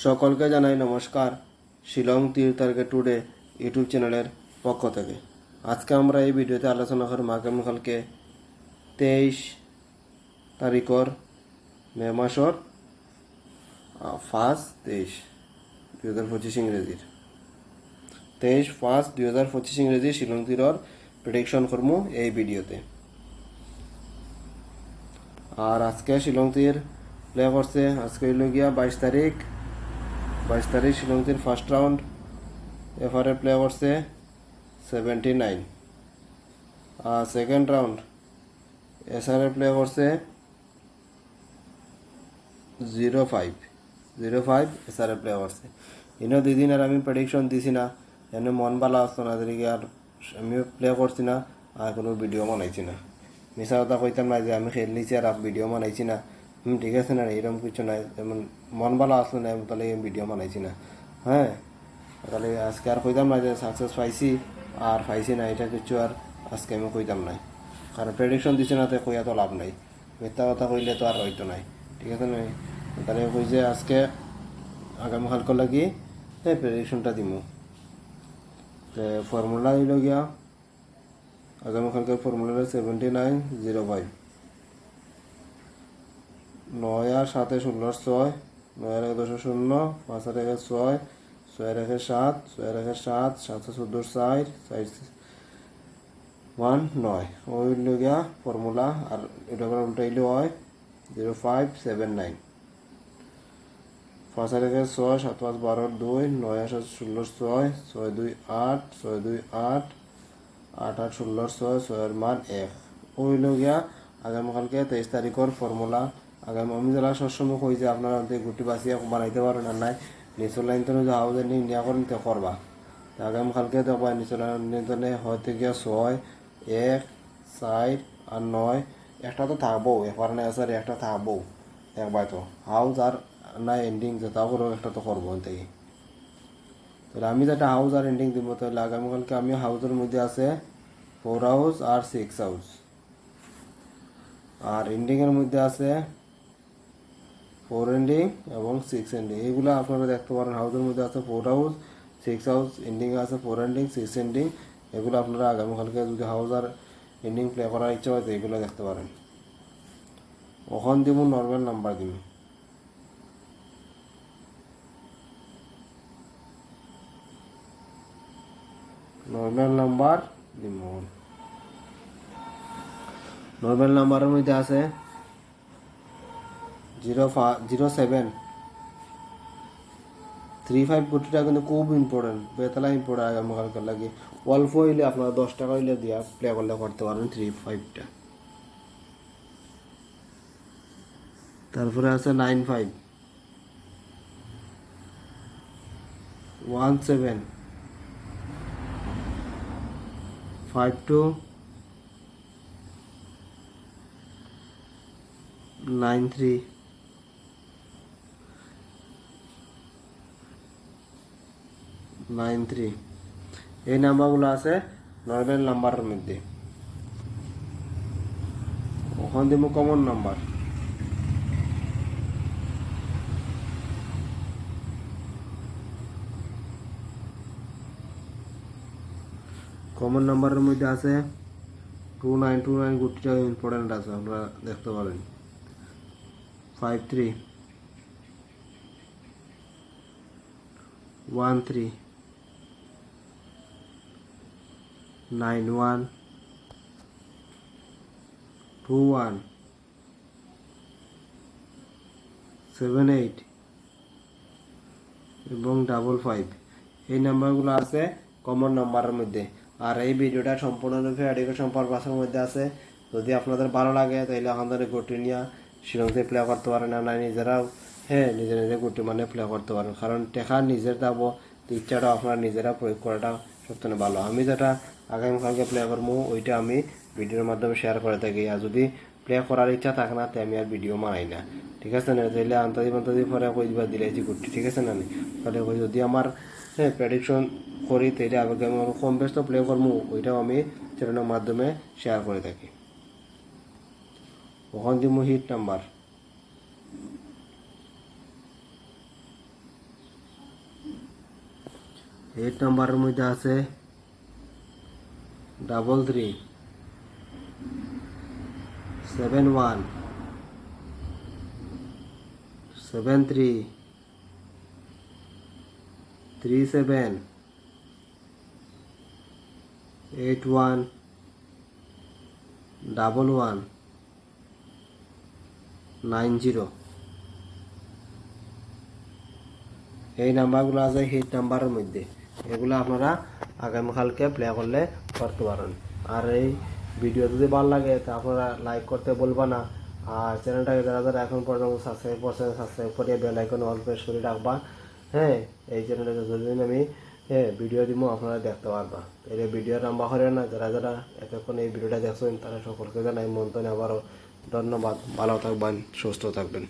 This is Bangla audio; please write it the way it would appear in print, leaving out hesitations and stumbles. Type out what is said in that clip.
সকলকে জানাই নমস্কার শিলং তীর টার্গেট টুডে ইউটিউব চ্যানেলের পক্ষ থেকে। আজকে আমরা এই ভিডিওতে আলোচনা করব আগামীকালকে 23 তারিখর মে মাসর 5/23/2025 ইংরেজির 23/5/2025 ইংরেজি শিলং তীরর প্রেডিকশন করব এই ভিডিওতে। আর আজকে শিলং তীর প্লে করছে, আজকে হইল গিয়া 22 তারিখ শিলং তীর ফার্স্ট রাউন্ড এফআরএ প্লে করছে 79। আর সেকেন্ড রাউন্ড এসআরএ প্লে করছে 05 এসআরএ প্লে করছে। ইনো দুদিন আর আমি প্রেডিকশন দিছি না, এনে মন ভালো আসতো না, এদিকে আর আমি প্লে করছি না আর কোনো ভিডিও বানাইছি না। মিশা কথা কইতাম না যে আমি খেল নিছি আর ভিডিও বানাইছি না। ঠিক আছে না, এরকম কিছু নাই। যেমন মন ভালো আসলো না তাহলে ভিডিও বানাইছি না। হ্যাঁ, তাহলে আজকে আর কইতাম না যে সাকসেস পাইছি আর পাইছি না, এটা কিছু আর আজকে আমি কইতাম নাই। কারণ প্রেডিকশন দিছে না তো কইয়া তো লাভ নাই, মিথ্যা কথা কইলে তো আর হইতো নাই। ঠিক আছে না, তাহলে কই যে আজকে আগামীকালকে লাগি প্রেডিকশনটা দিমু। ফর্মুলা হইল গিয়া আগামীকালকের ফর্মুলা 7905। 9 আর 7 16 6, 9 আর 1 10 0, 5 আর 1 6, 6 আর 1 7, 6 আর 1 7, 7 14 4, 1 9 হইল গিয়া ফর্মুলা। আর এটা করে উল্টাইলে হয় 0579। 5 আর 1 6, 7 5 12 2, 9 আর 7 16 6, 6 2 8, 6 2 8, 8 8 16 6, 6 এর মান 1 হইল গিয়া আগামীকালকে 23 তারিখের ফর্মুলা। আমি যারা সবসময় কই যে আপনারা গুটি বাঁচিয়ে বানাইতে পারেন আর নাই নিচের লাইন তো হাউস এন্ডিং নিয়ে করেন তো করবা। আগামীকালকে দেখবা নিচের লাইনে হয়তো গিয়া 6 1 4 আর 9 একটা তো থাকবো, এবার না স্যার একটা থাকবো একবার তো হাউস আর না এন্ডিং যেটা করো একটা তো করবো থেকে। তাহলে আমি যেটা হাউস আর এন্ডিং দিব, তাহলে আগামীকালকে আমি হাউসের মধ্যে আছে 4 হাউস আর 6 হাউস, আর এন্ডিংয়ের মধ্যে আছে 4 এন্ডিং এবং 6 এন্ডিং। এইগুলো আপনারা দেখতে পারেন। হাউসের মধ্যে আছে 4 হাউস 6 হাউস, এন্ডিং আছে 4 এন্ডিং 6 এন্ডিং। এগুলো আপনারা আগামীকালকে যদি হাউস আর এন্ডিং প্লে করার ইচ্ছা হয় তো এগুলো দেখতে পারেন। ওখান দিব নর্মাল নাম্বার দিব, নর্মাল নাম্বার দিব। নর্মাল নাম্বারের মধ্যে আছে 0735। কোটিটা কিন্তু খুব ইম্পর্টেন্ট, বেতলা ইম্পর্টেন্ট আগামীকালকে লাগে। অল্প হইলে আপনারা 10 টাকা হইলে দিয়া প্লে করলে করতে পারেন 35টা। তারপরে আছে 95 17 52 93 93। এই নাম্বারগুলো আছে নর্মাল নাম্বারের মধ্যে। ওখান দিব কমন নাম্বার। কমন নাম্বারের মধ্যে আছে 2929। গুটিটা ইম্পর্টেন্ট আছে, আপনারা দেখতে পারেন। 53 13 91 21 78 এবং 55। এই নাম্বারগুলো আছে কমন নাম্বারের মধ্যে। আর এই ভিডিওটা সম্পূর্ণরূপে এডুকেশন পারপাসের মধ্যে আছে। যদি আপনাদের ভালো লাগে তাহলে আমাদের গুটি নিয়ে শিলংতে প্লে করতে পারেন, না নিজেরাও নিজে নিজে গুটি মানে প্লে করতে পারেন। কারণ টেকা নিজের যাবো, ইচ্ছাটা আপনার নিজেরা প্রয়োগ করাটা সবথেকে ভালো। আমি যেটা আগামীকালকে প্লে করবো ওইটা আমি ভিডিওর মাধ্যমে শেয়ার করে থাকি। আর যদি প্লে করার ইচ্ছা থাকে না তো আমি আর ভিডিও বানাই না। ঠিক আছে না, তাহলে আন্তাজি পরে কই দিবা দিলেছি গুটি। ঠিক আছে না, তাহলে যদি আমার প্রেডিকশন করি তাহলে আগে আমি কম বেশ তো প্লে করবো, ওইটাও আমি চ্যানেলের মাধ্যমে শেয়ার করে থাকি। ওখান দিব হিট নাম্বার 8 নাম্বারের মধ্যে আছে 33 71 73 37 81 11 90। এই নাম্বারগুলো আছে হিট নাম্বারের মধ্যে, এগুলো আপনারা আগামীকালকে প্লে করলে করতে পারেন। আর এই ভিডিও যদি ভালো লাগে তা আপনারা লাইক করতে বলবা না। আর চ্যানেলটাকে যারা যারা এখন পর্যন্ত সাবস্ক্রাইব করছেন সাবস্ক্রাইব করে বেল আইকন অল প্রেস করে রাখবা। হ্যাঁ, এই চ্যানেলে যতদিন আমি ভিডিও দিব আপনারা দেখতে পারবা। এই ভিডিও নাম্বার করে না, যারা যারা এতক্ষণ এই ভিডিওটা দেখছেন তারা সকলকে জানাই মন্তব্য আবারও ধন্যবাদ। ভালো থাকবেন, সুস্থ থাকবেন।